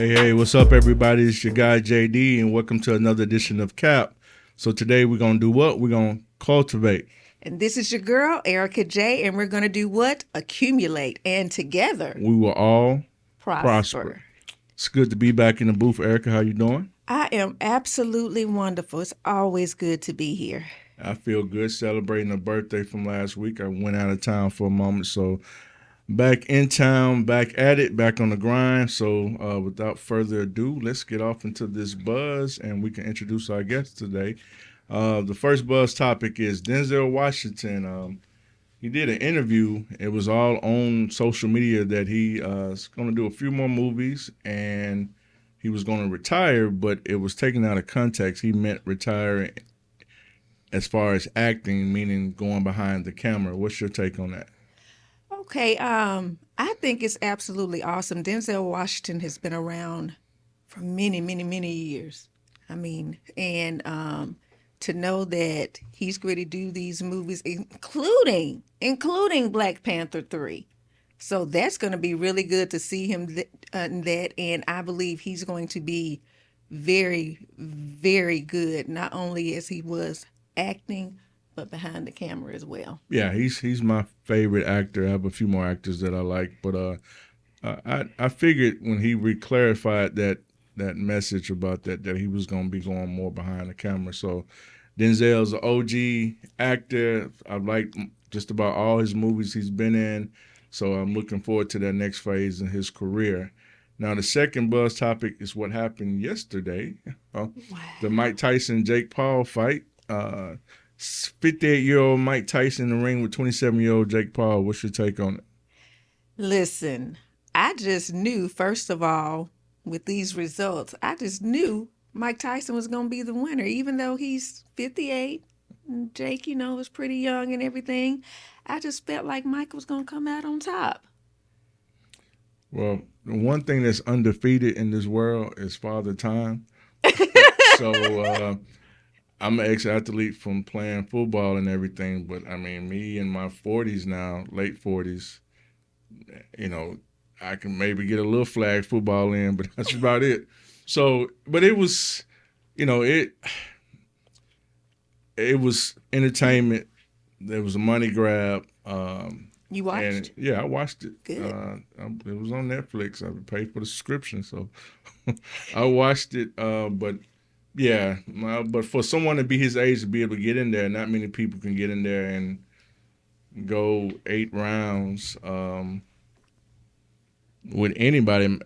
Hey, what's up, everybody? It's your guy, JD, and welcome to another edition of C.A.P. So today we're going to do what? We're going to cultivate. And this is your girl, Erica J, and we're going to do what? Accumulate. And together, We will all prosper. It's good to be back in the booth. Erica, how you doing? I am absolutely wonderful. It's always good to be here. I feel good celebrating a birthday from last week. I went out of town for a moment, so back in town, back at it, back on the grind. So without further ado, let's get off into this buzz, and we can introduce our guest today. The first buzz topic is Denzel Washington. He did an interview. It was all on social media that he is going to do a few more movies and he was going to retire, but it was taken out of context. He meant retire as far as acting, meaning going behind the camera. What's your take on that? Okay, I think it's absolutely awesome. Denzel Washington has been around for many, many, many years. And to know that he's going to do these movies, including Black Panther 3. So that's going to be really good to see him in that. And I believe he's going to be very, very good, not only as he was acting, but behind the camera as well. Yeah, he's my favorite actor. I have a few more actors that I like, but I figured when he reclarified that message about that he was going to be going more behind the camera. So Denzel's an OG actor. I've liked just about all his movies he's been in. So I'm looking forward to that next phase in his career. Now, the second buzz topic is what happened yesterday. Wow. The Mike Tyson-Jake Paul fight. 58-year-old Mike Tyson in the ring with 27-year-old Jake Paul. What's your take on it? Listen, I just knew, first of all, with these results, I just knew Mike Tyson was going to be the winner, even though he's 58. And Jake, was pretty young and everything. I just felt like Mike was going to come out on top. Well, the one thing that's undefeated in this world is Father Time. So I'm an ex-athlete from playing football and everything, but me in my 40s now, late 40s, I can maybe get a little flag football in, but that's about it. So, but it was, it was entertainment. There was a money grab. You watched? Yeah, I watched it. Good. It was on Netflix. I paid for the subscription, so I watched it. But yeah, but for someone to be his age to be able to get in there, not many people can get in there and go 8 rounds with anybody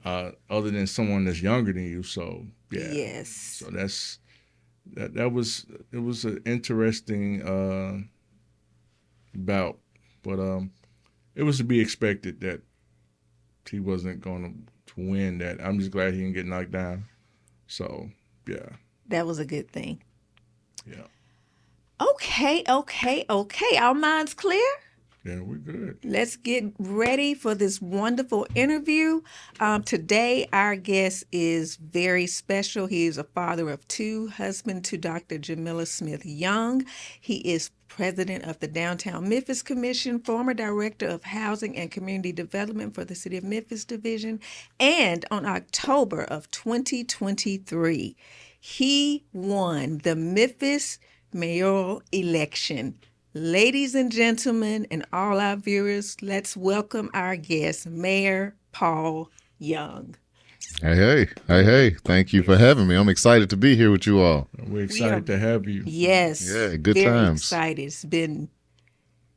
other than someone that's younger than you. So yeah. Yes. So that was an interesting bout, but it was to be expected that he wasn't going to win that. I'm just glad he didn't get knocked down. So yeah. That was a good thing. Yeah. Okay. Our minds clear? Yeah, we're good. Let's get ready for this wonderful interview. Today, our guest is very special. He is a father of 2, husband to Dr. Jamila Smith Young. He is president of the Downtown Memphis Commission, former director of Housing and Community Development for the City of Memphis Division, and on October of 2023, he won the Memphis mayoral election. Ladies and gentlemen, and all our viewers, let's welcome our guest, Mayor Paul Young. Hey. Thank you for having me. I'm excited to be here with you all. We're excited to have you. Yes. Yeah, good very times. Excited.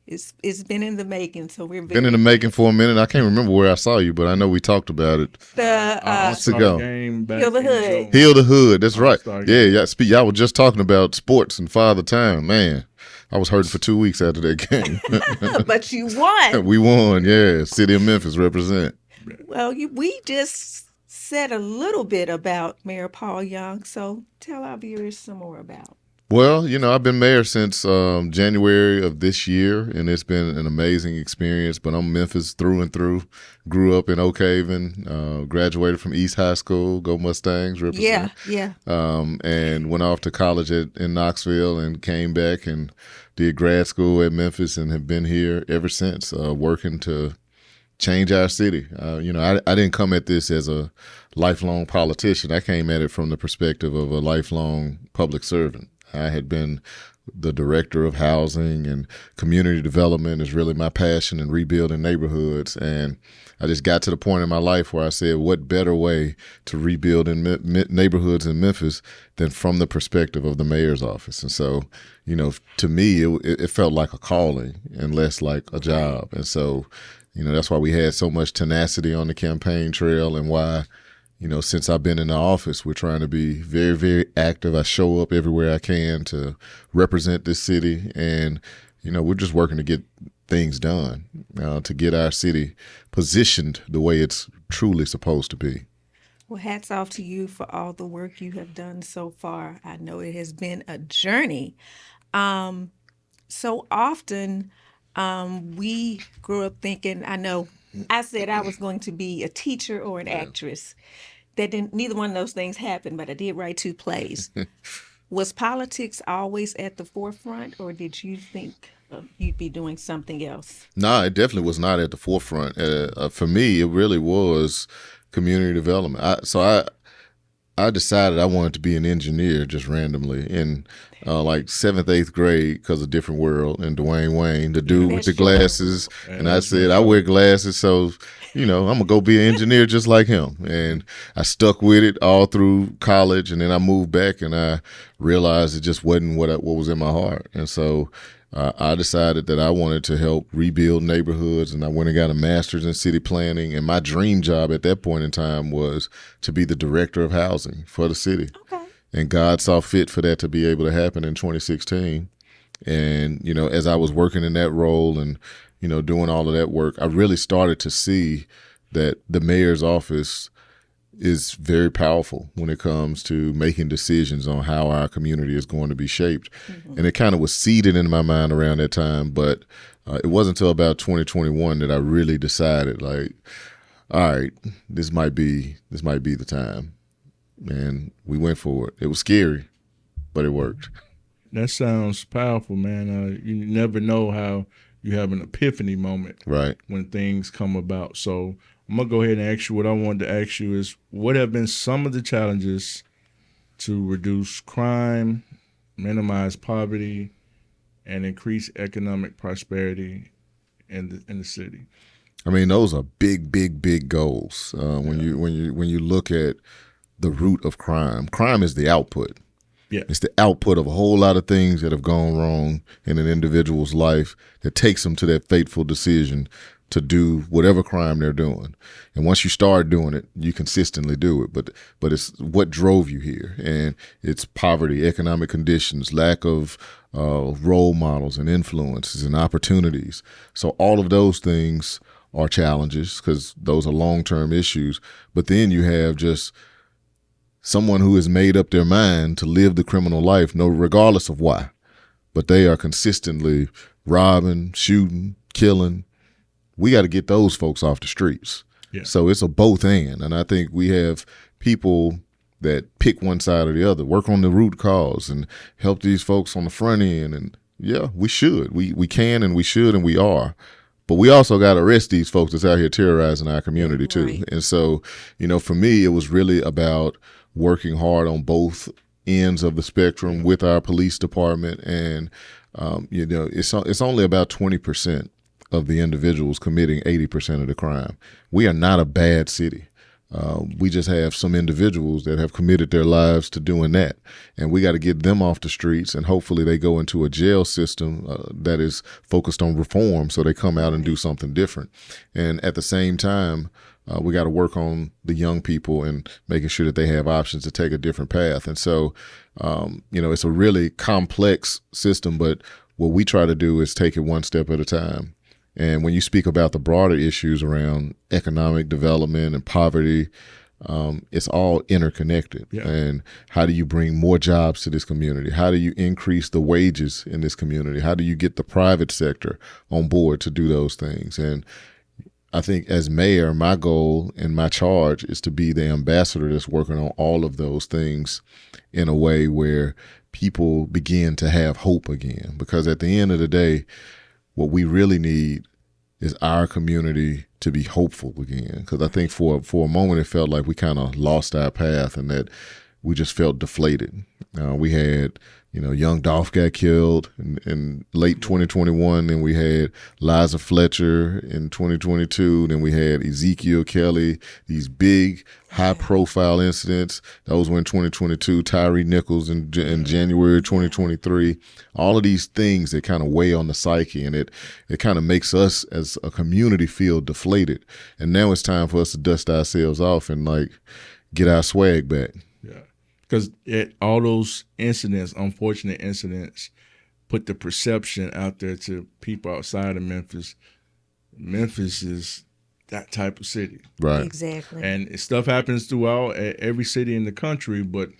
It's been in the making, so we're Been in the making for a minute. I can't remember where I saw you, but I know we talked about it. months ago. Heal the Hood. Heal the Hood. That's right. Yeah. Y'all were just talking about sports and Father Time. Man, I was hurting for 2 weeks after that game. But you won. We won. Yeah, City of Memphis represent. Well, we just said a little bit about Mayor Paul Young, so tell our viewers some more about. Well, I've been mayor since January of this year, and it's been an amazing experience. But I'm Memphis through and through. Grew up in Oak Haven, graduated from East High School, go Mustangs, represent. Yeah. And went off to college in Knoxville and came back and did grad school at Memphis and have been here ever since, working to change our city. I didn't come at this as a lifelong politician. I came at it from the perspective of a lifelong public servant. I had been the director of housing, and community development is really my passion, and rebuilding neighborhoods. And I just got to the point in my life where I said, what better way to rebuild in neighborhoods in Memphis than from the perspective of the mayor's office? And so, to me, it felt like a calling and less like a job. And so, that's why we had so much tenacity on the campaign trail, and why, since I've been in the office, we're trying to be very, very active. I show up everywhere I can to represent this city, and, we're just working to get things done, to get our city positioned the way it's truly supposed to be. Well, hats off to you for all the work you have done so far. I know it has been a journey. So often we grew up thinking, I know I said I was going to be a teacher or an actress. That didn't, neither one of those things happened, but I did write 2 plays. Was politics always at the forefront, or did you think you'd be doing something else? No, it definitely was not at the forefront. For me, it really was community development. I decided I wanted to be an engineer just randomly in like 7th, 8th grade, because of Different World and Dwayne Wayne, the dude with the glasses. And I said, I wear glasses, so, I'm going to go be an engineer just like him. And I stuck with it all through college, and then I moved back, and I realized it just wasn't what was in my heart. And so I decided that I wanted to help rebuild neighborhoods, and I went and got a master's in city planning. And my dream job at that point in time was to be the director of housing for the city. Okay. And God saw fit for that to be able to happen in 2016. And, as I was working in that role and, doing all of that work, I really started to see that the mayor's office is very powerful when it comes to making decisions on how our community is going to be shaped. Mm-hmm. And it kind of was seeded in my mind around that time, but it wasn't until about 2021 that I really decided, like, all right, this might be the time. And we went for it. It was scary, but it worked. That sounds powerful, man. You never know how you have an epiphany moment, right, when things come about. So I'm going to go ahead and ask you what I wanted to ask you is, what have been some of the challenges to reduce crime, minimize poverty, and increase economic prosperity in the city? I mean, those are big, big, big goals. When you look at the root of crime, crime is the output. Yeah. It's the output of a whole lot of things that have gone wrong in an individual's life that takes them to that fateful decision to do whatever crime they're doing. And once you start doing it, you consistently do it. But it's what drove you here. And it's poverty, economic conditions, lack of role models and influences and opportunities. So all of those things are challenges, because those are long-term issues. But then you have just someone who has made up their mind to live the criminal life, regardless of why. But they are consistently robbing, shooting, killing. We got to get those folks off the streets. Yeah. So it's a both and I think we have people that pick one side or the other, work on the root cause and help these folks on the front end. And yeah, we should. We can and we should and we are. But we also got to arrest these folks that's out here terrorizing our community too. Right. And so, for me, it was really about working hard on both ends of the spectrum with our police department. And, it's only about 20% of the individuals committing 80% of the crime. We are not a bad city. We just have some individuals that have committed their lives to doing that. And we got to get them off the streets, and hopefully they go into a jail system that is focused on reform, so they come out and do something different. And at the same time, we got to work on the young people and making sure that they have options to take a different path. And so, it's a really complex system, but what we try to do is take it one step at a time. And when you speak about the broader issues around economic development and poverty, it's all interconnected. Yeah. And how do you bring more jobs to this community? How do you increase the wages in this community? How do you get the private sector on board to do those things? And I think as mayor, my goal and my charge is to be the ambassador that's working on all of those things in a way where people begin to have hope again. Because at the end of the day, what we really need is our community to be hopeful again. Because I think for a moment it felt like we kind of lost our path and that we just felt deflated. We had, young Dolph got killed in late 2021. Then we had Liza Fletcher in 2022. Then we had Ezekiel Kelly, these big, high-profile incidents. Those were in 2022. Tyree Nichols in January 2023. All of these things that kind of weigh on the psyche, and it kind of makes us as a community feel deflated. And now it's time for us to dust ourselves off and, get our swag back. Yeah. Because all those incidents, unfortunate incidents, put the perception out there to people outside of Memphis. Memphis is that type of city. Right. Exactly. And stuff happens throughout every city in the country, but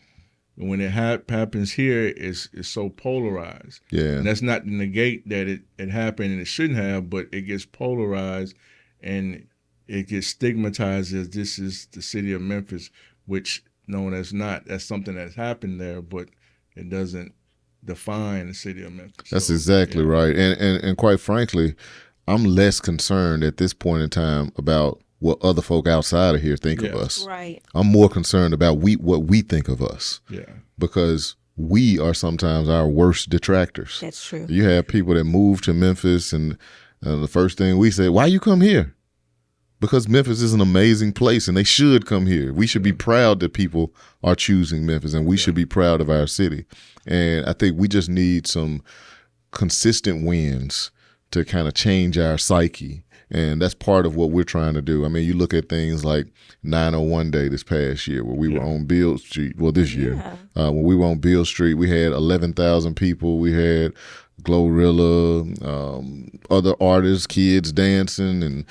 when it happens here, it's so polarized. Yeah. And that's not to negate that it happened and it shouldn't have, but it gets polarized and it gets stigmatized as this is the city of Memphis, which no, that's not. That's something that's happened there, but it doesn't define the city of Memphis. That's exactly right. And quite frankly, I'm less concerned at this point in time about what other folk outside of here think of us. Right. I'm more concerned about what we think of us. Yeah. Because we are sometimes our worst detractors. That's true. You have people that move to Memphis, and the first thing we say, why you come here? Because Memphis is an amazing place, and they should come here. We should be proud that people are choosing Memphis, and we should be proud of our city. And I think we just need some consistent wins to kind of change our psyche. And that's part of what we're trying to do. I mean, you look at things like 901 Day this past year where we were on Beale Street. Well, this year, when we were on Beale Street, we had 11,000 people. We had Glorilla, other artists, kids dancing and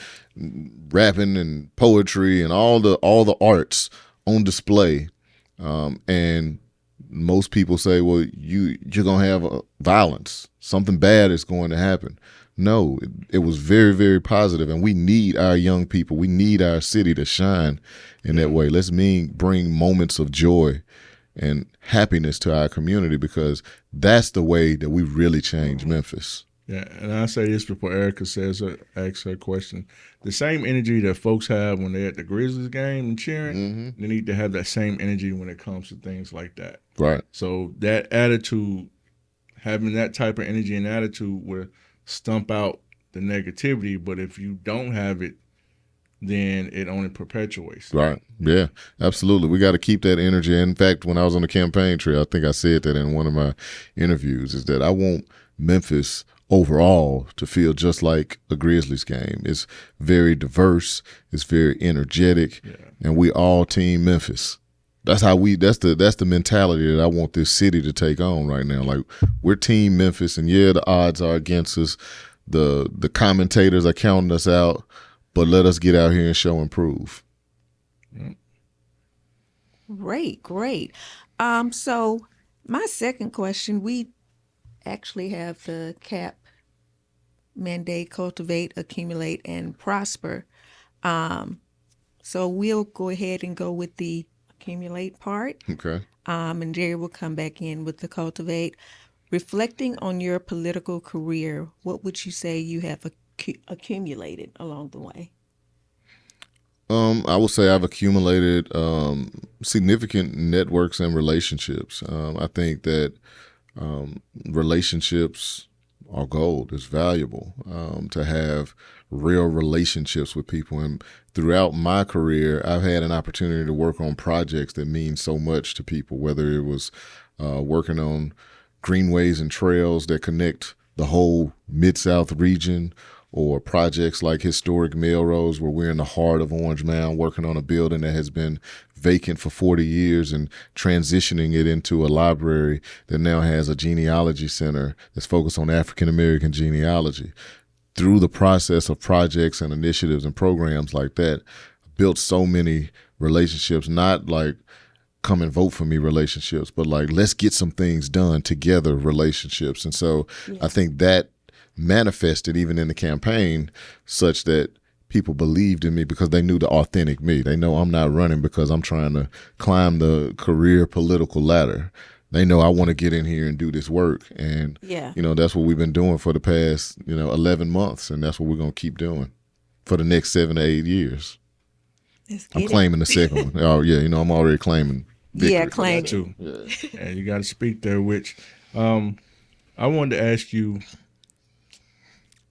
rapping and poetry and all the arts on display. And most people say, well, you're going to have violence. Something bad is going to happen. No, it was very, very positive, and we need our young people. We need our city to shine in that way. Let's bring moments of joy and happiness to our community, because that's the way that we really change Memphis. Yeah, and I say this before Erica asks her question. The same energy that folks have when they're at the Grizzlies game and cheering, they need to have that same energy when it comes to things like that. Right. So that attitude, having that type of energy and attitude will stump out the negativity, but if you don't have it, then it only perpetuates. Right. Yeah, absolutely. We got to keep that energy. In fact, when I was on the campaign trail, I think I said that in one of my interviews, is that I want Memphis overall to feel just like a Grizzlies game. It's very diverse. It's very energetic, and we all team Memphis. That's the mentality that I want this city to take on right now. Like, we're team Memphis, and the odds are against us. The commentators are counting us out, but let us get out here and show and prove. Great. So my second question, we actually have the C.A.P mandate: cultivate, accumulate, and prosper. So we'll go ahead and go with the accumulate part. Okay. And Jerry will come back in with the cultivate. Reflecting on your political career, what would you say you have accumulated along the way? I would say I've accumulated significant networks and relationships. I think that relationships are gold. It's valuable to have real relationships with people. And throughout my career, I've had an opportunity to work on projects that mean so much to people, whether it was working on greenways and trails that connect the whole Mid-South region, or projects like Historic Melrose, where we're in the heart of Orange Mound working on a building that has been vacant for 40 years and transitioning it into a library that now has a genealogy center that's focused on African American genealogy. Through the process of projects and initiatives and programs like that, built so many relationships, not like come and vote for me relationships, but like let's get some things done together relationships. And so I think that manifested even in the campaign, such that people believed in me because they knew the authentic me. They know I'm not running because I'm trying to climb the career political ladder. they know I want to get in here and do this work. And, Yeah. that's what we've been doing for the past, 11 months. And that's what we're going to keep doing for the next 7 to 8 years. Let's I'm get it. claiming the second one. Oh, yeah, I'm already claiming victory. Yeah, for claim that. too. Yeah. And you got to speak there, which I wanted to ask you,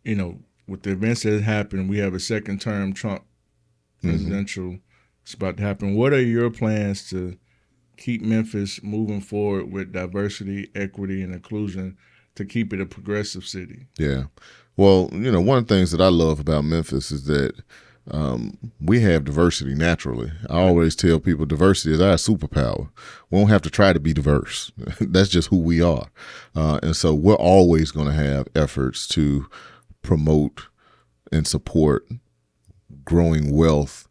with the events that happened, we have a second term Trump presidential. It's about to happen. What are your plans to keep Memphis moving forward with diversity, equity, and inclusion to keep it a progressive city? Yeah. Well, one of the things that I love about Memphis is that we have diversity naturally. I always tell people diversity is our superpower. We don't have to try to be diverse. That's just who we are. And so we're always going to have efforts to promote and support growing wealth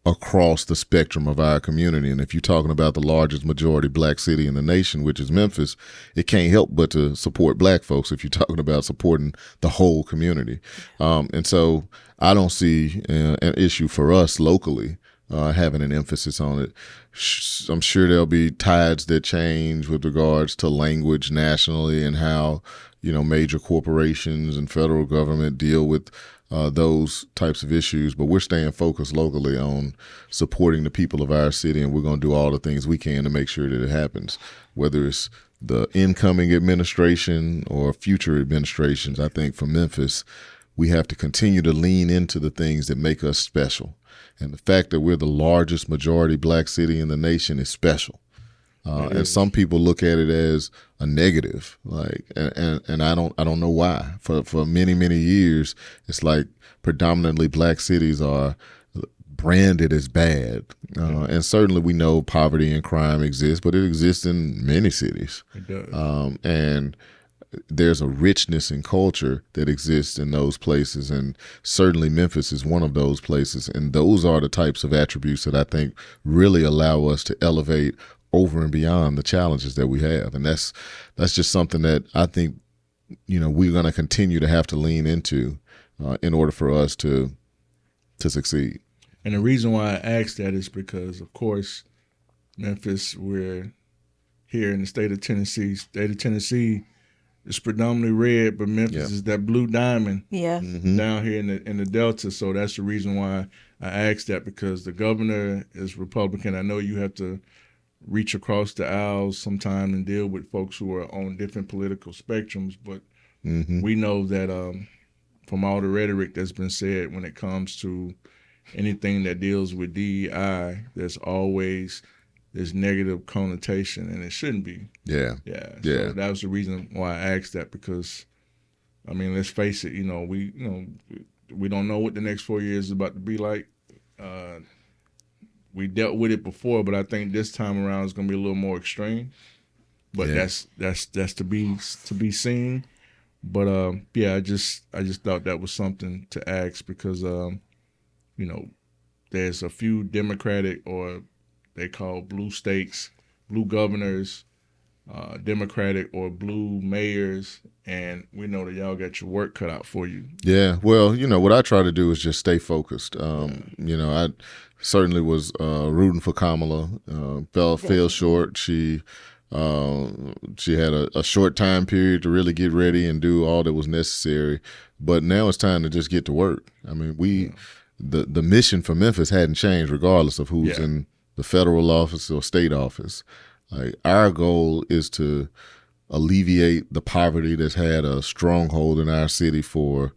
across the spectrum of our community. And if you're talking about the largest majority black city in the nation, which is Memphis, it can't help but to support black folks if you're talking about supporting the whole community. And so I don't see an issue for us locally having an emphasis on it. I'm sure there'll be tides that change with regards to language nationally and how, major corporations and federal government deal with those types of issues, but we're staying focused locally on supporting the people of our city, and we're going to do all the things we can to make sure that it happens, whether it's the incoming administration or future administrations. I think for Memphis, we have to continue to lean into the things that make us special. And the fact that we're the largest majority black city in the nation is special. And some people look at it as a negative, and I don't know why. For many, many years, it's like predominantly black cities are branded as bad. And certainly we know poverty and crime exist, but it exists in many cities. It does. And there's a richness in culture that exists in those places, and certainly Memphis is one of those places. And those are the types of attributes that I think really allow us to elevate over and beyond the challenges that we have. And that's just something that I think, we're going to continue to have to lean into in order for us to succeed. And the reason why I asked that is because, of course, Memphis, we're here in the state of Tennessee. State of Tennessee is predominantly red, but Memphis is that blue diamond down here in the Delta. So that's the reason why I asked that, because the governor is Republican. I know you have to reach across the aisles sometime and deal with folks who are on different political spectrums, but we know that from all the rhetoric that's been said when it comes to anything that deals with DEI, there's always this negative connotation, and it shouldn't be. Yeah. So that was the reason why I asked that, because, I mean, let's face it, we don't know what the next 4 years is about to be like. We dealt with it before, but I think this time around it's going to be a little more extreme. But that's to be seen. But I just thought that was something to ask, because there's a few Democratic, or they call blue states, blue governors, Democratic or blue mayors, and we know that y'all got your work cut out for you. Yeah, well, what I try to do is just stay focused. I certainly was rooting for Kamala. Fell short. She had a short time period to really get ready and do all that was necessary, but now it's time to just get to work. I mean, the mission for Memphis hadn't changed regardless of who's in the federal office or state office. Like, our goal is to alleviate the poverty that's had a stronghold in our city for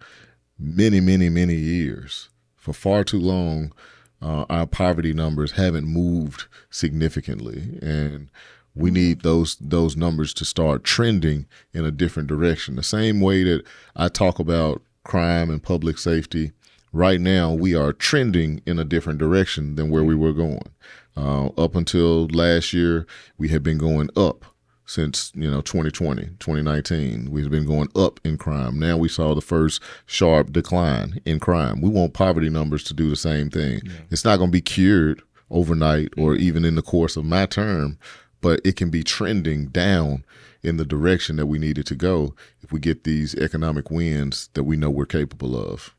many, many, many years. For far too long, our poverty numbers haven't moved significantly, and we need those numbers to start trending in a different direction. The same way that I talk about crime and public safety, right now we are trending in a different direction than where we were going. Up until last year, we had been going up since 2020, 2019. We've been going up in crime. Now we saw the first sharp decline in crime. We want poverty numbers to do the same thing. Yeah. It's not going to be cured overnight or even in the course of my term, but it can be trending down in the direction that we need it to go if we get these economic wins that we know we're capable of.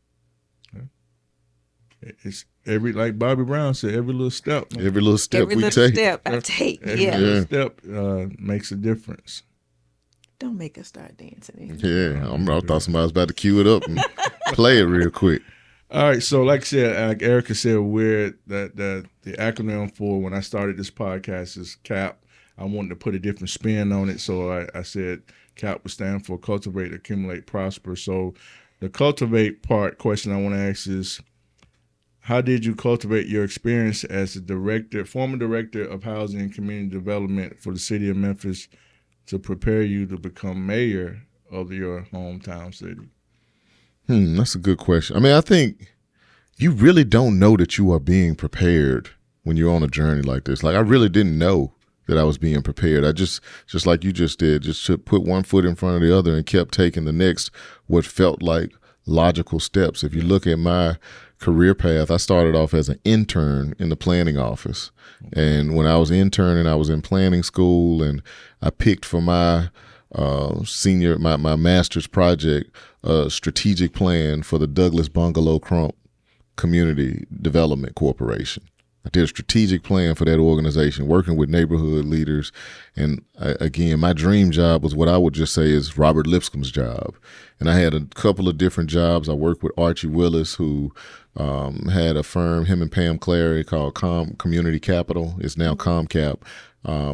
It's every, like Bobby Brown said, every little step. Every little step Every we little take. step I take. Every Yeah. little step makes a difference. Don't make us start dancing. Yeah, I thought somebody was about to cue it up and play it real quick. All right, so like I said, like Erica said, the acronym for when I started this podcast is C.A.P. I wanted to put a different spin on it, so I said C.A.P would stand for Cultivate, Accumulate, Prosper. So the cultivate question I want to ask is, how did you cultivate your experience as a former director of housing and community development for the city of Memphis to prepare you to become mayor of your hometown city? That's a good question. I mean, I think you really don't know that you are being prepared when you're on a journey like this. Like, I really didn't know that I was being prepared. I just like you just did, just put one foot in front of the other and kept taking the next, what felt like logical steps. If you look at my career path, I started off as an intern in the planning office. And when I was interning, I was in planning school, and I picked for my my master's project, strategic plan for the Douglas Bungalow Crump Community Development Corporation. I did a strategic plan for that organization, working with neighborhood leaders. And again, my dream job was what I would just say is Robert Lipscomb's job. And I had a couple of different jobs. I worked with Archie Willis, who had a firm, him and Pam Clary, called Community Capital. It's now ComCap,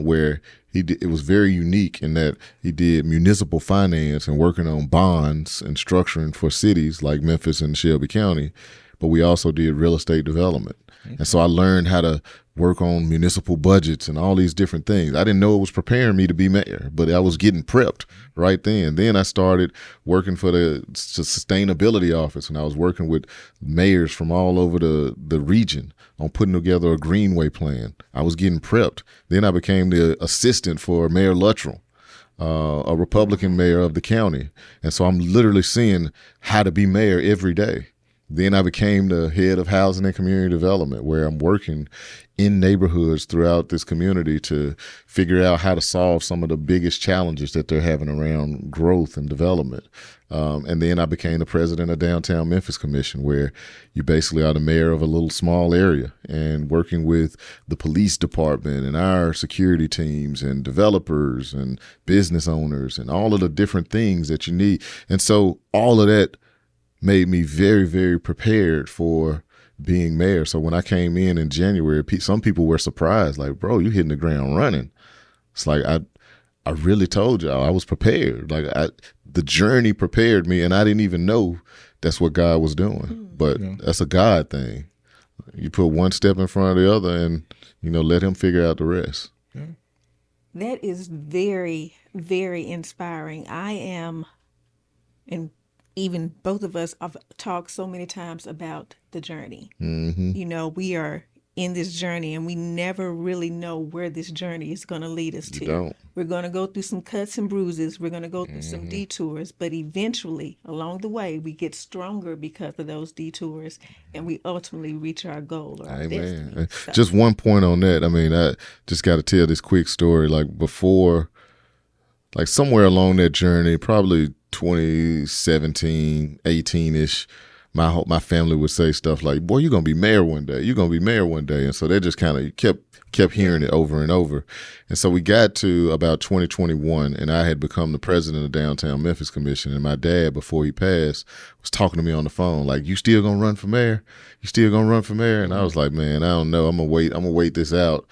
where it was very unique in that he did municipal finance and working on bonds and structuring for cities like Memphis and Shelby County. But we also did real estate development. And so I learned how to work on municipal budgets and all these different things. I didn't know it was preparing me to be mayor, but I was getting prepped right then. Then I started working for the sustainability office, and I was working with mayors from all over the region on putting together a greenway plan. I was getting prepped. Then I became the assistant for Mayor Luttrell, a Republican mayor of the county. And so I'm literally seeing how to be mayor every day. Then I became the head of housing and community development, where I'm working in neighborhoods throughout this community to figure out how to solve some of the biggest challenges that they're having around growth and development. And then I became the president of Downtown Memphis Commission, where you basically are the mayor of a little small area and working with the police department and our security teams and developers and business owners and all of the different things that you need. And so all of that made me very, very prepared for being mayor. So when I came in January, some people were surprised, like, bro, you hitting the ground running. It's like, I really told y'all I was prepared. Like, the journey prepared me, and I didn't even know that's what God was doing. But that's a God thing. You put one step in front of the other and, let him figure out the rest. Yeah. That is very, very inspiring. I am, and even both of us have talked so many times about the journey. Mm-hmm. We are in this journey, and we never really know where this journey is going to lead us to. Don't. We're going to go through some cuts and bruises. We're going to go through some detours, but eventually along the way, we get stronger because of those detours, and we ultimately reach our goal or our destiny. So. Just one point on that. I mean, I just got to tell this quick story. Like, before, like somewhere along that journey, probably 2017, 18-ish, my family would say stuff like, boy, you're going to be mayor one day. You're going to be mayor one day. And so they just kind of kept hearing it over and over. And so we got to about 2021, and I had become the president of Downtown Memphis Commission. And my dad, before he passed, was talking to me on the phone, like, you still going to run for mayor? You still going to run for mayor? And I was like, man, I don't know. I'm going to wait this out.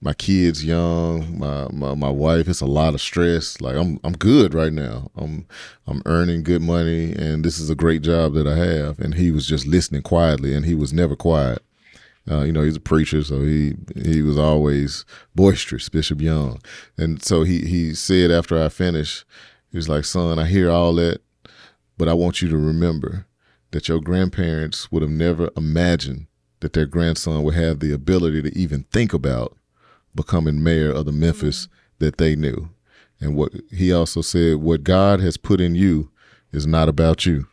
My kids young, my wife, it's a lot of stress. Like, I'm good right now. I'm earning good money, and this is a great job that I have. And he was just listening quietly, and he was never quiet. He's a preacher, so he was always boisterous, Bishop Young. And so he said after I finished, he was like, son, I hear all that, but I want you to remember that your grandparents would have never imagined that their grandson would have the ability to even think about becoming mayor of the Memphis that they knew. And what he also said, what God has put in you is not about you.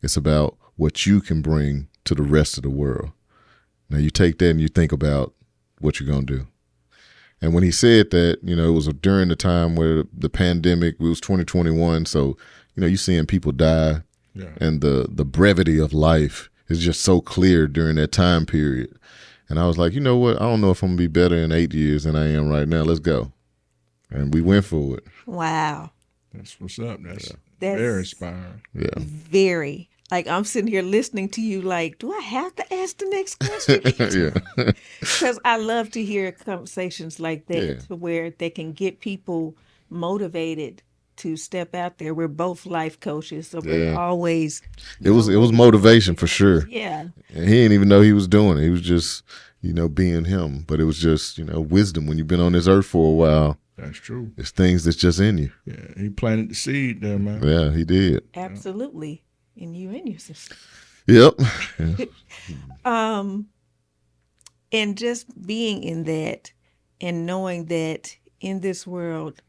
It's about what you can bring to the rest of the world. Now you take that and you think about what you're going to do. And when he said that, it was during the time where the pandemic, it was 2021. So, you're seeing people die Yeah. And the brevity of life is just so clear during that time period. And I was like, you know what? I don't know if I'm going to be better in 8 years than I am right now. Let's go. And we went for it. Wow. That's what's up. That's That's very inspiring. Yeah. very, like, I'm sitting here listening to you like, do I have to ask the next question? Yeah. Because I love to hear conversations like that Yeah. to where they can get people motivated to step out there. We're both life coaches, so we're Yeah. always, It was motivation for sure. yeah, And he didn't even know he was doing it. He was just, being him. But it was just, wisdom. When you've been on this earth for a while, That's true. it's things that's just in you. Yeah, he planted the seed there, man. Yeah, he did. absolutely. And you and your sister. Yep. And just being in that and knowing that in this world,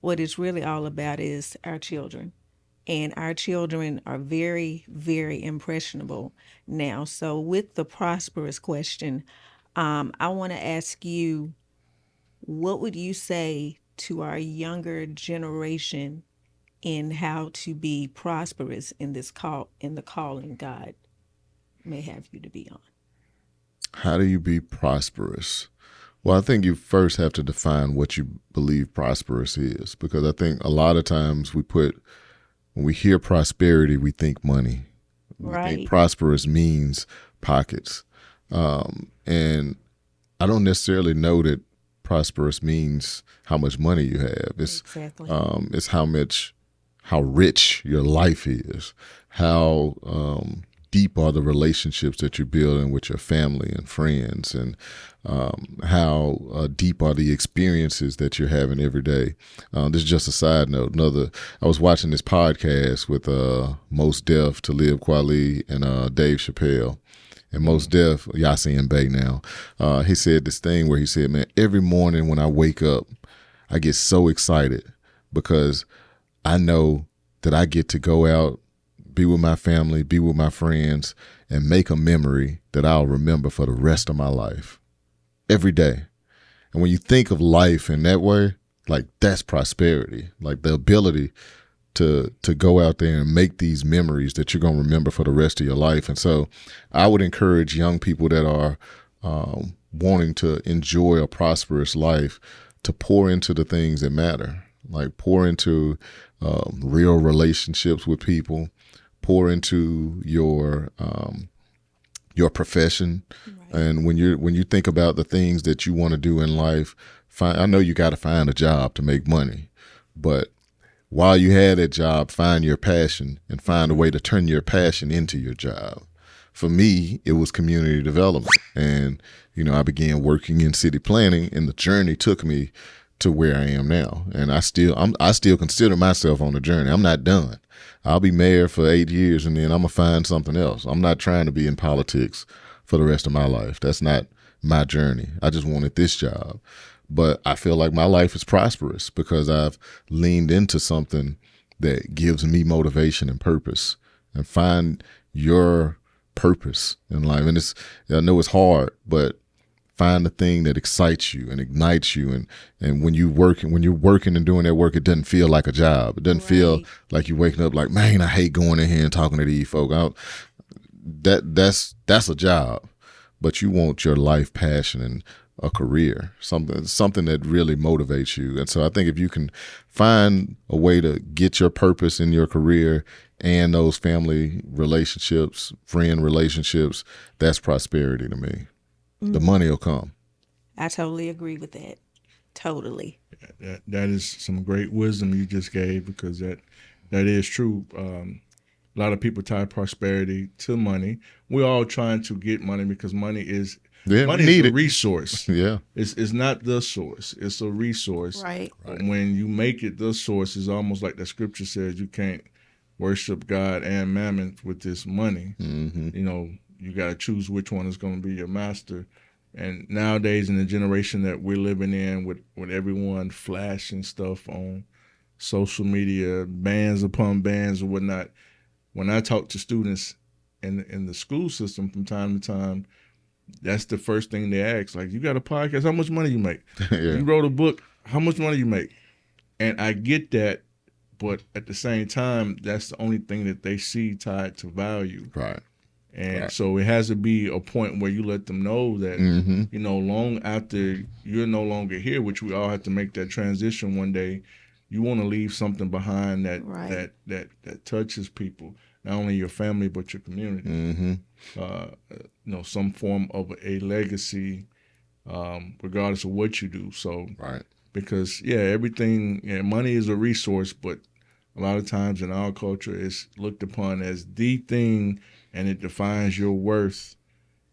what it's really all about is our children. And our children are very, very impressionable now. So, with the prosperous question, I want to ask you, what would you say to our younger generation in how to be prosperous in this in the calling God may have you to be on? How do you be prosperous? Well, I think you first have to define what you believe prosperous is, because I think a lot of times when we hear prosperity, we think money. We think Right. prosperous means pockets. And I don't necessarily know that prosperous means how much money you have. Exactly. It's how rich your life is, how deep are the relationships that you're building with your family and friends, and how deep are the experiences that you're having every day. This is just a side note. I was watching this podcast with Most Def, Talib Kweli, and Dave Chappelle. And Most Def, Yasin Bey now, he said this thing where he said, man, every morning when I wake up, I get so excited because I know that I get to go out, be with my family, be with my friends, and make a memory that I'll remember for the rest of my life. Every day. And when you think of life in that way, like, that's prosperity. Like, the ability to go out there and make these memories that you're going to remember for the rest of your life. And so I would encourage young people that are wanting to enjoy a prosperous life to pour into the things that matter. Like, pour into real relationships with people, pour into your profession. Right. And when you think about the things that you want to do in life, I know you got to find a job to make money, but while you had that job, find your passion and find a way to turn your passion into your job. For me, it was community development. And, I began working in city planning, and the journey took me to where I am now. And I still consider myself on the journey. I'm not done. I'll be mayor for 8 years, and then I'm going to find something else. I'm not trying to be in politics for the rest of my life. That's not my journey. I just wanted this job. But I feel like my life is prosperous because I've leaned into something that gives me motivation and purpose. And find your purpose in life. And I know it's hard, but find the thing that excites you and ignites you. And when you're working and doing that work, it doesn't feel like a job. It doesn't feel like you're waking up like, man, I hate going in here and talking to these folk. That's a job. But you want your life passion and a career, something that really motivates you. And so I think if you can find a way to get your purpose in your career and those family relationships, friend relationships, that's prosperity to me. The money will come. I totally agree with that. Totally. That is some great wisdom you just gave, because that is true. A lot of people tie prosperity to money. We're all trying to get money because money is a resource. Yeah. It's not the source. It's a resource. Right. When you make it the source, it's almost like the scripture says you can't worship God and mammon with this money. Mm-hmm. You got to choose which one is going to be your master. And nowadays, in the generation that we're living in, with everyone flashing stuff on social media, bands upon bands or whatnot, when I talk to students in the school system from time to time, that's the first thing they ask. Like, you got a podcast? How much money you make? Yeah. You wrote a book? How much money you make? And I get that, but at the same time, that's the only thing that they see tied to value. Right. And Right. so it has to be a point where you let them know that, you know, long after you're no longer here, which we all have to make that transition one day, you want to leave something behind that Right. that touches people, not only your family but your community. You know, some form of a legacy, regardless of what you do. So, Right. because everything, money is a resource, but a lot of times in our culture, it's looked upon as the thing, and it defines your worth.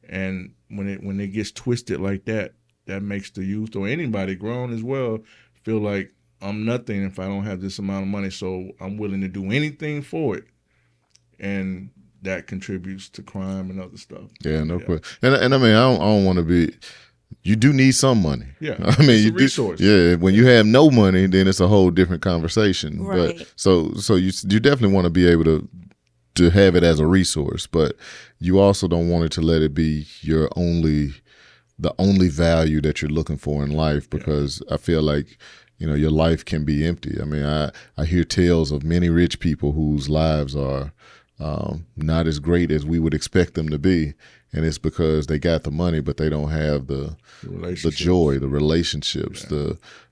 And when it gets twisted like that, that makes the youth or anybody grown as well feel like I'm nothing if I don't have this amount of money. So I'm willing to do anything for it, and that contributes to crime and other stuff. Yeah, no question. And I mean, I don't want to be. You do need some money. Yeah, I mean, it's a you resource. do. Yeah, when you have no money, then it's a whole different conversation. Right. But so you definitely want to be able to have it as a resource, but you also don't want it to let it be the only value that you're looking for in life, because I feel like, you know, your life can be empty. I mean, I hear tales of many rich people whose lives are not as great as we would expect them to be, and it's because they got the money, but they don't have the joy, the relationships,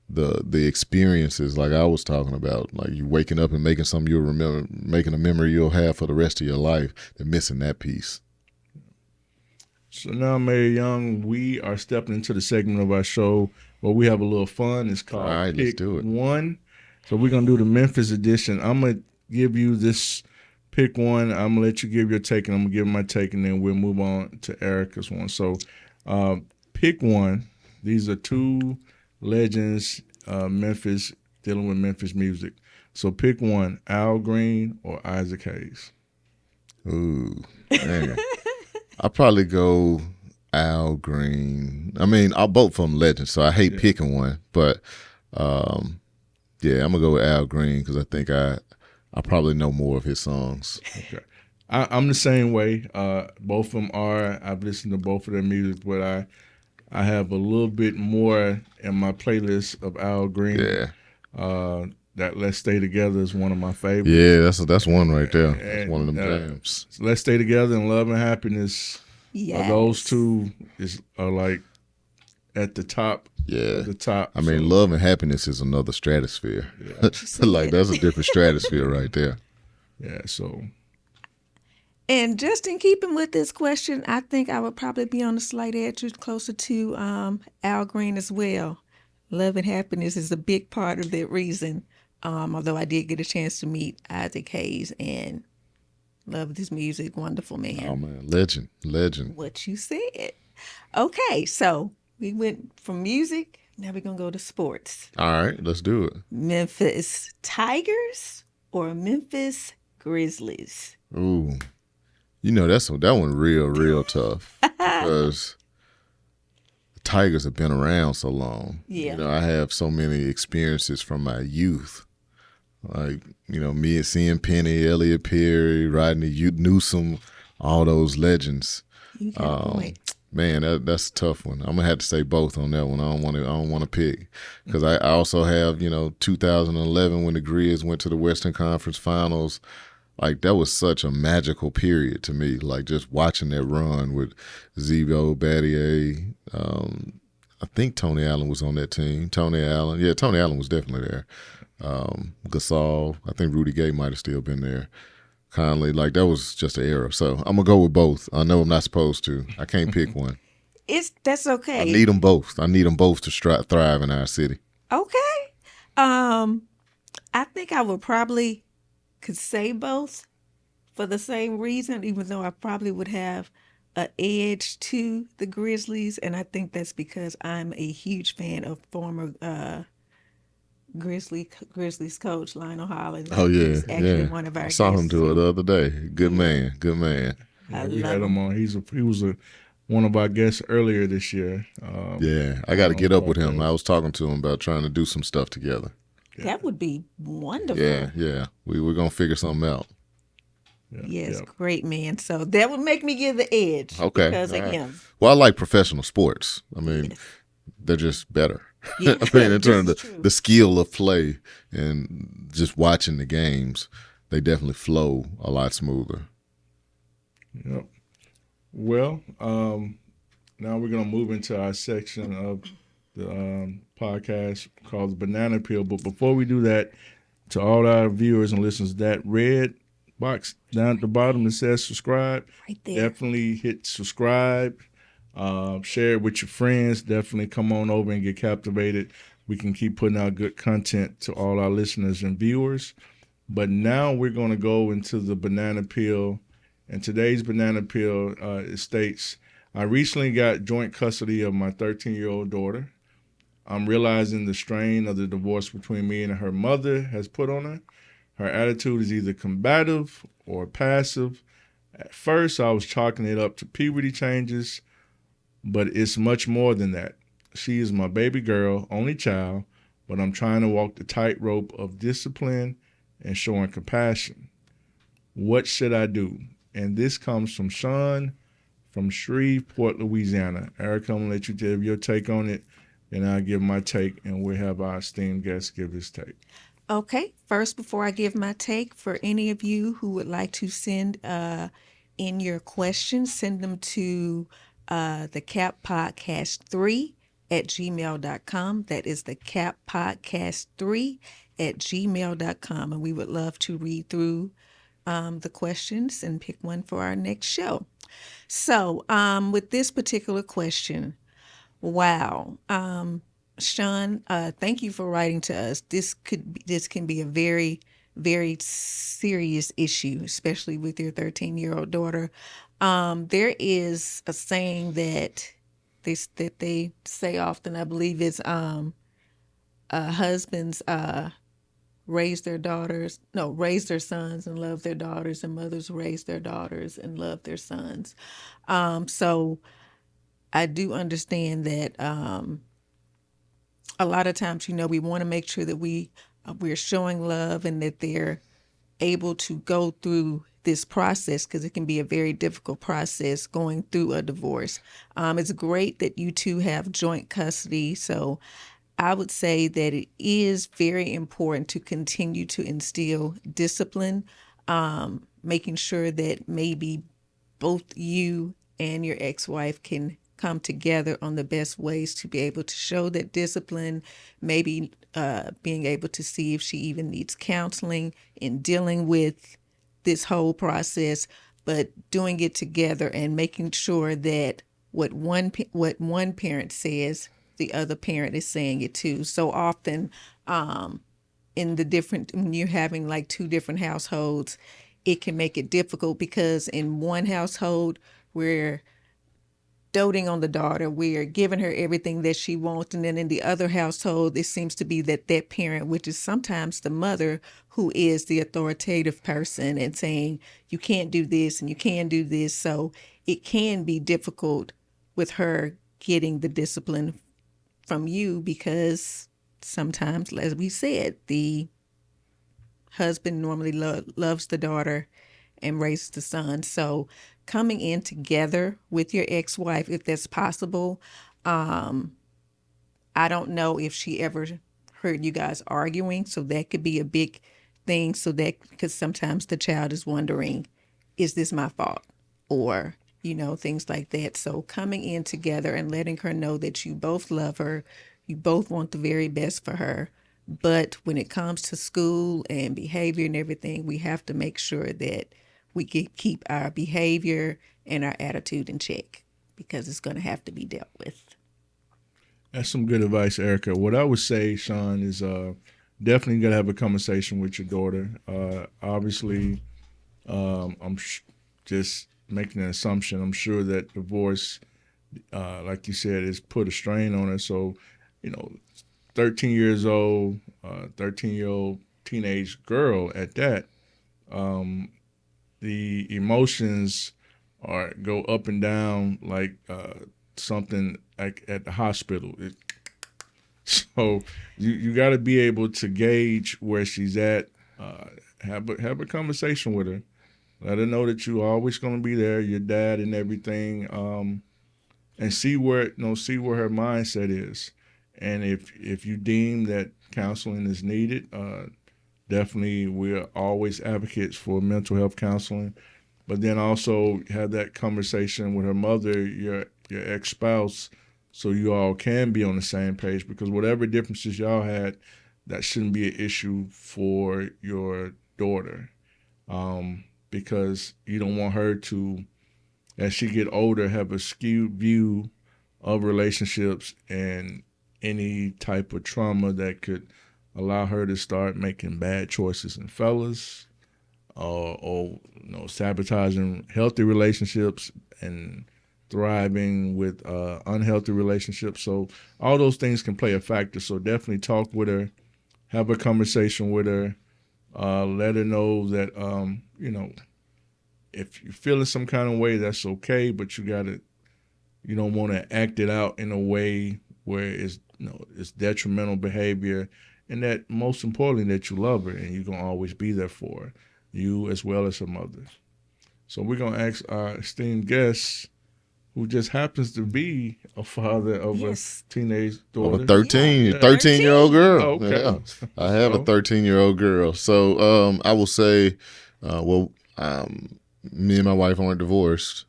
the experiences, like I was talking about, like you waking up and making something you'll remember, making a memory you'll have for the rest of your life. They're missing that piece. So now, Mayor Young, we are stepping into the segment of our show where we have a little fun. It's called All right, let's Pick do it. One. So we're going to do the Memphis edition. I'm going to give you this pick one. I'm going to let you give your take, and I'm going to give my take, and then we'll move on to Erica's one. So pick one. These are two legends, Memphis, dealing with Memphis music. So pick one, Al Green or Isaac Hayes. Ooh, man. I'll probably go Al Green. I mean, I'll both from legends, so I hate picking one, but yeah, I'm gonna go with Al Green because I think I probably know more of his songs. Okay, I'm the same way. Both of them are. I've listened to both of their music, but I have a little bit more in my playlist of Al Green. Yeah. That Let's Stay Together is one of my favorites. Yeah, that's one right there. That's one of them And, jams. Let's Stay Together and Love and Happiness. Yes. Those two are like at the top. Yeah. At the top. I mean, Love and Happiness is another stratosphere. Like, that's a different stratosphere right there. Yeah, so. And just in keeping with this question, I think I would probably be on the slight edge closer to Al Green as well. Love and Happiness is a big part of that reason. Although I did get a chance to meet Isaac Hayes and loved his music. Wonderful man. Oh, man. Legend. What you said. Okay, so we went from music. Now we're going to go to sports. All right, let's do it. Memphis Tigers or Memphis Grizzlies? Ooh. You know, that one real tough because the Tigers have been around so long. Yeah. You know, I have so many experiences from my youth. Like, you know, me seeing Penny, Elliott Perry, Rodney Newsom, all those legends. You got a point. Man, that's a tough one. I'm gonna have to say both on that one. I don't want to pick because I also have, you know, 2011 when the Grizz went to the Western Conference Finals. Like, that was such a magical period to me. Like, just watching that run with Zebo, Battier. I think Tony Allen was on that team. Tony Allen was definitely there. Gasol. I think Rudy Gay might have still been there. Conley. Like, that was just an era. So I'm gonna go with both. I know I'm not supposed to. I can't pick one. That's okay. I need them both. I need them both to thrive in our city. Okay. I think I would probably could say both for the same reason, even though I probably would have an edge to the Grizzlies, and I think that's because I'm a huge fan of former Grizzlies coach Lionel Hollins. Oh yeah, He's actually one of our I saw him guests. do it the other day. Good man. Yeah, we had him on. He was one of our guests earlier this year. Yeah, I got to get up with him. I was talking to him about trying to do some stuff together. That would be wonderful. Yeah. We're going to figure something out. Yes, great man. So that would make me give the edge Okay. because of All right. him. Well, I like professional sports. I mean, they're just better. Yeah, I mean, in this terms is of true. the skill of play and just watching the games, they definitely flow a lot smoother. Yep. Well, now we're gonna move into our section of the podcast called the Banana Peel. But before we do that, to all our viewers and listeners, that red box down at the bottom that says subscribe, Right there. definitely hit subscribe. Share it with your friends. Definitely come on over and get captivated. We can keep putting out good content to all our listeners and viewers. But now we're going to go into the banana peel. And today's banana peel states I recently got joint custody of my 13-year-old daughter. I'm realizing the strain of the divorce between me and her mother has put on her. Her attitude is either combative or passive. At first, I was chalking it up to puberty changes, but it's much more than that. She is my baby girl, only child, but I'm trying to walk the tightrope of discipline and showing compassion. What should I do? And this comes from Sean from Shreveport, Louisiana. Eric, I'm going to let you give your take on it, and I'll give my take, and we'll have our esteemed guest give his take. Okay, first, before I give my take, for any of you who would like to send in your questions, send them to the CAP Podcast 3 at gmail.com. That is the CAP Podcast 3 at gmail.com. And we would love to read through the questions and pick one for our next show. So, with this particular question, wow. Sean, thank you for writing to us. This can be a very, very serious issue, especially with your 13-year-old daughter. There is a saying that they say often, I believe it's husbands raise their sons and love their daughters, and mothers raise their daughters and love their sons. So I do understand that a lot of times, we want to make sure that we're showing love and that they're able to go through this process, because it can be a very difficult process going through a divorce. It's great that you two have joint custody. So I would say that it is very important to continue to instill discipline, making sure that maybe both you and your ex-wife can come together on the best ways to be able to show that discipline, maybe being able to see if she even needs counseling in dealing with this whole process, but doing it together and making sure that what one parent says, the other parent is saying it too. So often, when you're having like two different households, it can make it difficult, because in one household we're doting on the daughter, we're giving her everything that she wants, and then in the other household it seems to be that parent, which is sometimes the mother, who is the authoritative person and saying you can't do this and you can do this. So it can be difficult with her getting the discipline from you, because sometimes, as we said, the husband normally loves the daughter and raises the son. So coming in together with your ex-wife, if that's possible. I don't know if she ever heard you guys arguing, so that could be a big thing. So that, because sometimes the child is wondering, is this my fault? Or, things like that. So coming in together and letting her know that you both love her, you both want the very best for her. But when it comes to school and behavior and everything, we have to make sure that we keep our behavior and our attitude in check, because it's going to have to be dealt with. That's some good advice, Erica. What I would say, Sean, is definitely got to have a conversation with your daughter. Obviously, just making an assumption. I'm sure that divorce, like you said, has put a strain on her. So, 13 years old, 13-year-old teenage girl at that, the emotions go up and down like something like at the hospital. So you got to be able to gauge where she's at. Have a conversation with her. Let her know that you're always going to be there, your dad and everything, and see where her mindset is. And if you deem that counseling is needed, definitely we're always advocates for mental health counseling. But then also have that conversation with her mother, your ex spouse, so you all can be on the same page. Because whatever differences y'all had, that shouldn't be an issue for your daughter, because you don't want her to, as she get older, have a skewed view of relationships and any type of trauma that could allow her to start making bad choices in fellas, or sabotaging healthy relationships and thriving with unhealthy relationships. So all those things can play a factor. So definitely talk with her, have a conversation with her, let her know that if you're feeling some kind of way, that's okay, but you don't want to act it out in a way where it's detrimental behavior, and that most importantly that you love her and you're gonna always be there for her, you as well as her mother. So we're gonna ask our esteemed guest, who just happens to be a father of Yes. a teenage Of a daughter. 13-year-old girl. Okay. Yeah, I have a 13-year-old girl. So I will say, me and my wife aren't divorced,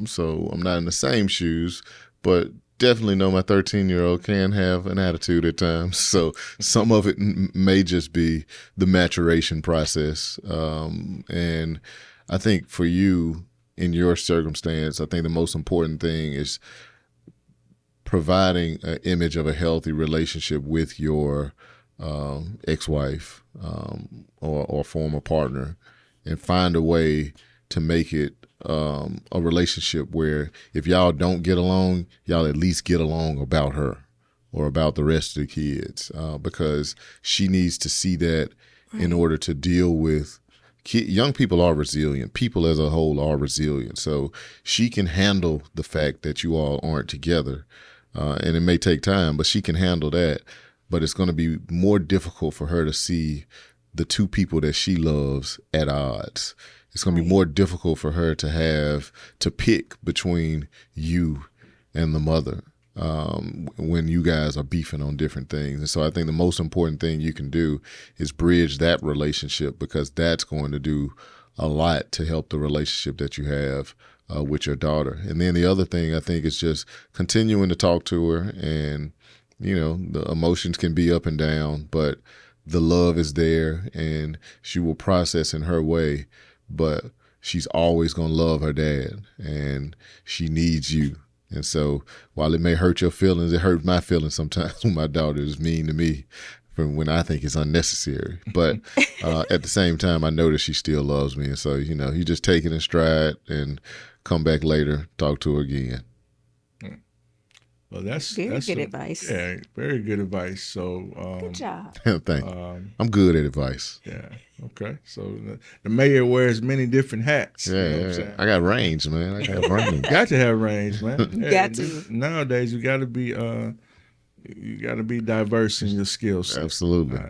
so I'm not in the same shoes, but definitely know my 13-year-old can have an attitude at times. So some of it may just be the maturation process. And I think for you, in your circumstance, I think the most important thing is providing an image of a healthy relationship with your ex-wife, or former partner, and find a way to make it a relationship where if y'all don't get along, y'all at least get along about her or about the rest of the kids, because she needs to see that in order to deal with young people are resilient. People as a whole are resilient. So she can handle the fact that you all aren't together, and it may take time, but she can handle that. But it's going to be more difficult for her to see the two people that she loves at odds. It's going to be more difficult for her to have to pick between you and the mother, when you guys are beefing on different things. And so I think the most important thing you can do is bridge that relationship, because that's going to do a lot to help the relationship that you have with your daughter. And then the other thing I think is just continuing to talk to her, and the emotions can be up and down, but the love is there and she will process in her way. But she's always going to love her dad, and she needs you. And so while it may hurt your feelings, it hurts my feelings sometimes when my daughter is mean to me from when I think it's unnecessary. But at the same time, I know that she still loves me. And so, you just take it in stride and come back later, talk to her again. Well, that's Very good some, advice. Yeah, very good advice. So, Good job. Thank you. I'm good at advice. Yeah. Okay. So the mayor wears many different hats. Yeah, you know what I'm saying? I got range, man. I got range. Got to have range, man. You got to. Nowadays, you got to be diverse in your skill set. Absolutely.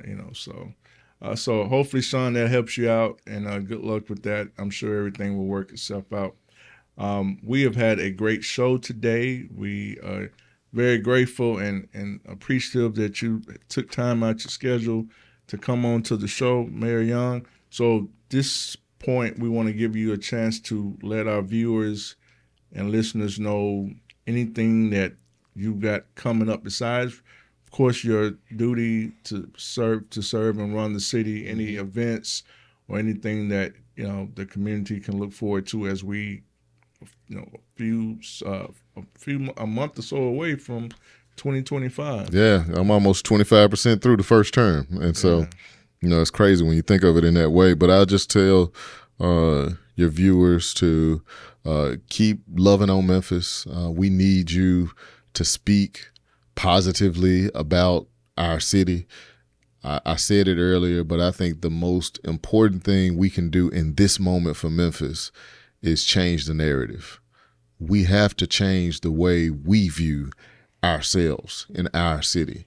So hopefully, Sean, that helps you out, and good luck with that. I'm sure everything will work itself out. We have had a great show today. We are very grateful and appreciative that you took time out your schedule to come on to the show, Mayor Young. So this point, we want to give you a chance to let our viewers and listeners know anything that you've got coming up besides, of course, your duty to serve and run the city, any events or anything that the community can look forward to as we a month or so away from 2025. Yeah, I'm almost 25% through the first term, and so it's crazy when you think of it in that way. But I'll just tell your viewers to keep loving on Memphis. We need you to speak positively about our city. I said it earlier, but I think the most important thing we can do in this moment for Memphis is change the narrative. We have to change the way we view ourselves in our city.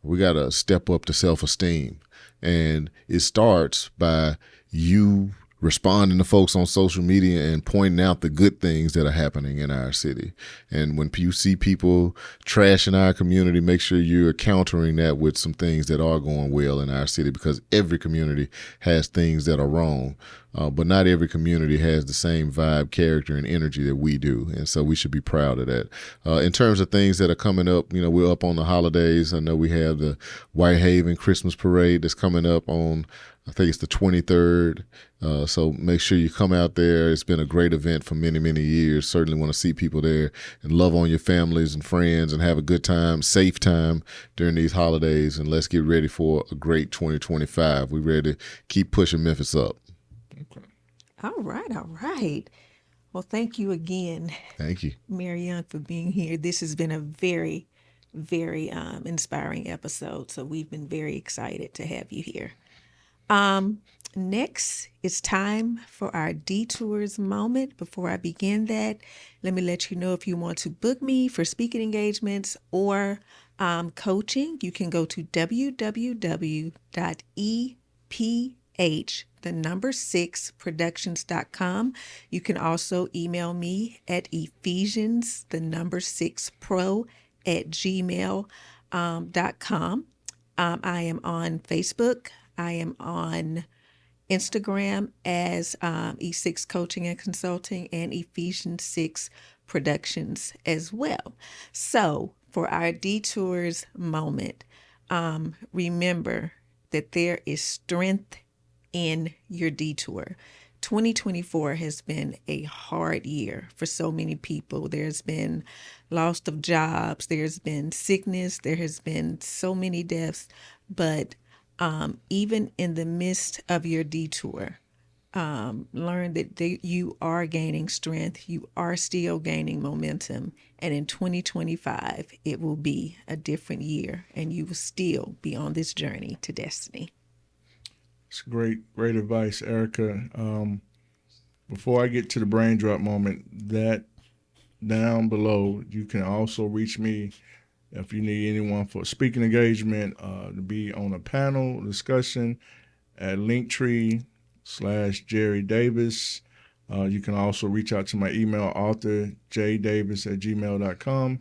We got to step up to self-esteem. And it starts by you responding to folks on social media and pointing out the good things that are happening in our city. And when you see people trashing our community, make sure you're countering that with some things that are going well in our city, because every community has things that are wrong. But not every community has the same vibe, character, and energy that we do. And so we should be proud of that. In terms of things that are coming up, we're up on the holidays. I know we have the Whitehaven Christmas Parade that's coming up on, I think it's the 23rd. So make sure you come out there. It's been a great event for many, many years. Certainly want to see people there and love on your families and friends and have a good time, safe time during these holidays. And let's get ready for a great 2025. We're ready to keep pushing Memphis up. Okay. All right, all right. Well, thank you again, Thank you. Mayor Young, for being here. This has been a very, very inspiring episode. So we've been very excited to have you here. Next, it's time for our detours moment. Before I begin that, let me let you know, if you want to book me for speaking engagements or coaching, you can go to www.eph6productions.com. You can also email me at ephesians6pro@gmail.com. I am on Facebook. I am on Instagram as E6 Coaching and Consulting, and Ephesians 6 Productions as well. So for our detours moment, remember that there is strength in your detour. 2024 has been a hard year for so many people. There's been loss of jobs, there's been sickness, there has been so many deaths, but even in the midst of your detour, learn that you are gaining strength, you are still gaining momentum, and in 2025, it will be a different year, and you will still be on this journey to destiny. It's great advice, Erica. Before I get to the brain drop moment, that down below, you can also reach me if you need anyone for a speaking engagement, to be on a panel discussion at Linktree/Jerry Davis. You can also reach out to my email, authorjdavis@gmail.com.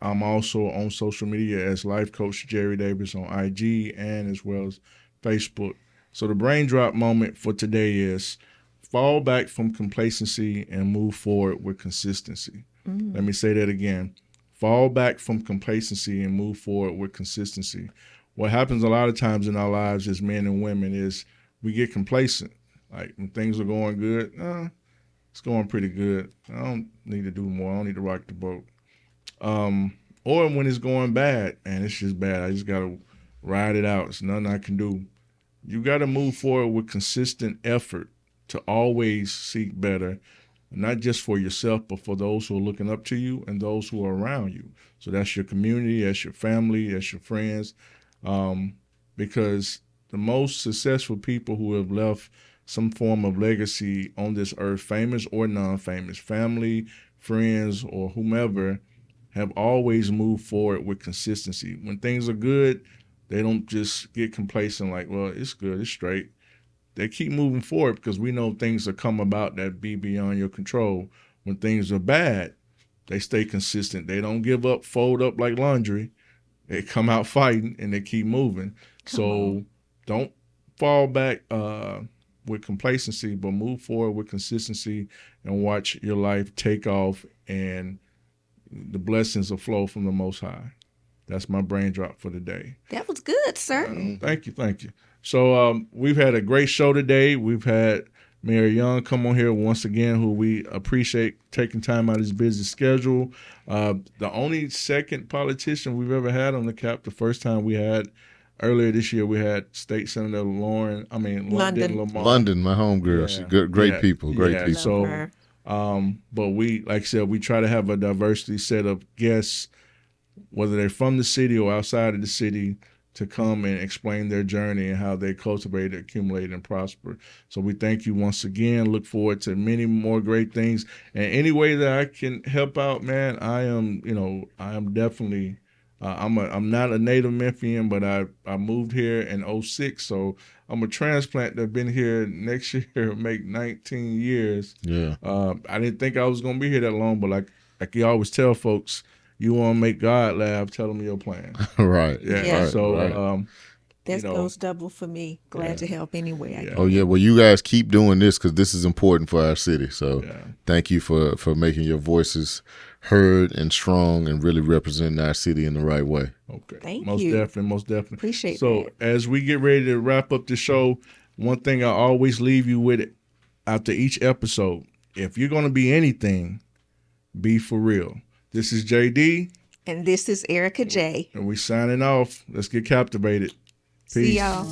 I'm also on social media as Life Coach Jerry Davis on IG and as well as Facebook. So the brain drop moment for today is fall back from complacency and move forward with consistency. Let me say that again. Fall back from complacency and move forward with consistency. What happens a lot of times in our lives as men and women is we get complacent. Like when things are going good, it's going pretty good. I don't need to do more. I don't need to rock the boat. Or when it's going bad, and it's just bad, I just got to ride it out. It's nothing I can do. You got to move forward with consistent effort to always seek better, not just for yourself, but for those who are looking up to you and those who are around you. So that's your community, that's your family, that's your friends. Because the most successful people who have left some form of legacy on this earth, famous or non-famous, family, friends, or whomever, have always moved forward with consistency. When things are good, they don't just get complacent like, well, it's good, it's straight. They keep moving forward because we know things will come about that be beyond your control. When things are bad, they stay consistent. They don't give up, fold up like laundry. They come out fighting and they keep moving. So don't fall back with complacency, but move forward with consistency and watch your life take off and the blessings will flow from the Most High. That's my brain drop for the day. That was good, sir. Thank you. So we've had a great show today. We've had Mayor Young come on here once again, who we appreciate taking time out of his busy schedule. The only second politician we've ever had on the CAP. The first time we had earlier this year, we had State Senator London Lamar. London, my homegirl. Yeah. She great people. Yeah. So, but we, like I said, we try to have a diversity set of guests, whether they're from the city or outside of the city, to come and explain their journey and how they cultivate, accumulate, and prosper. So we thank you once again. Look forward to many more great things. And any way that I can help out, man, I am definitely, I'm not a native Memphian, but I moved here in 06, so I'm a transplant that been here next year make 19 years. Yeah. I didn't think I was gonna be here that long, but like you always tell folks, you want to make God laugh, tell them your plan. Right. Yeah. Right. So right. That goes double for me. Glad to help any way I can. Oh yeah, well you guys keep doing this because this is important for our city. So Yeah. thank you for making your voices heard and strong and really representing our city in the right way. Okay. Thank most you. definitely, most definitely. Appreciate so that. as we get ready to wrap up the show, one thing I always leave you with it after each episode: if you're gonna be anything, be for real. This is JD. And this is Erica J. And we signing off. Let's get captivated. Peace. See y'all.